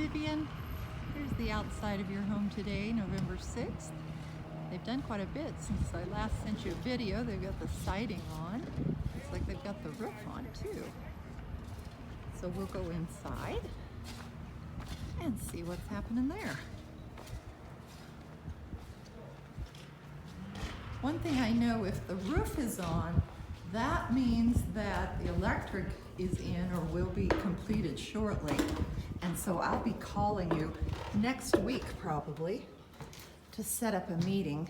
Vivian. Here's the outside of your home today, November 6th. They've done quite a bit since I last sent you a video. They've got the siding on. Looks like they've got the roof on too. So we'll go inside and see what's happening there. One thing I know, if the roof is on, that means that the electric is in or will be completed shortly. And so I'll be calling you next week probably to set up a meeting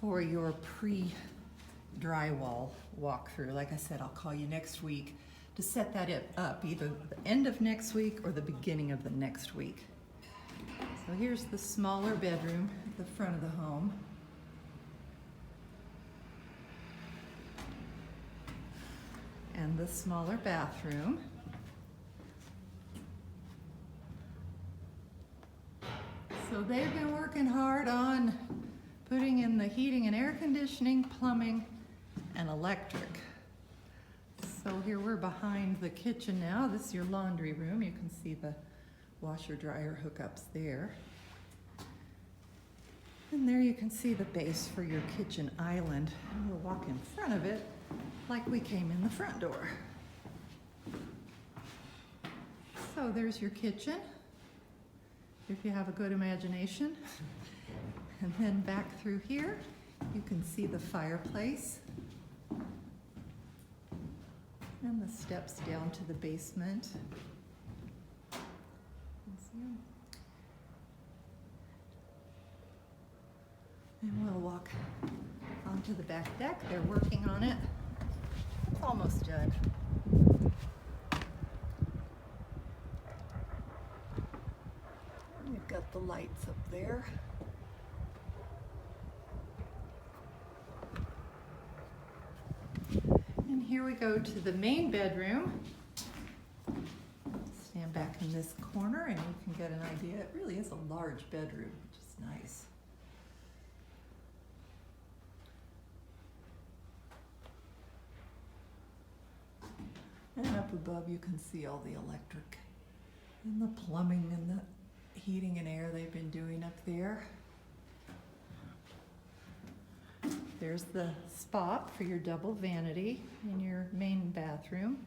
for your pre-drywall walkthrough. Like I said, I'll call you next week to set that up, either the end of next week or the beginning of the next week. So here's the smaller bedroom at the front of the home. And the smaller bathroom. So they've been working hard on putting in the heating and air conditioning, plumbing, and electric. So here we're behind the kitchen now. This is your laundry room. You can see the washer dryer hookups there. And there you can see the base for your kitchen island. And we'll walk in front of it like we came in the front door. So there's your kitchen, if you have a good imagination. And then back through here, you can see the fireplace and the steps down to the basement. And we'll walk onto the back deck. They're working on it. It's almost done. We've got the lights up there. And here we go to the main bedroom. Stand back in this corner and you can get an idea. It really is a large bedroom, which is nice. And up above you can see all the electric and the plumbing and the heating and air they've been doing up there. There's the spot for your double vanity in your main bathroom.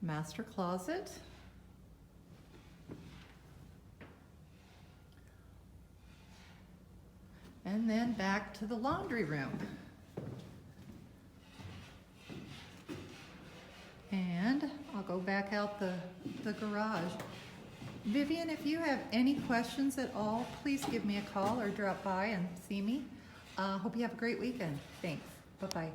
Master closet. And then back to the laundry room. And I'll go back out the garage. Vivian, if you have any questions at all, please give me a call or drop by and see me. Hope you have a great weekend. Thanks. Bye-bye.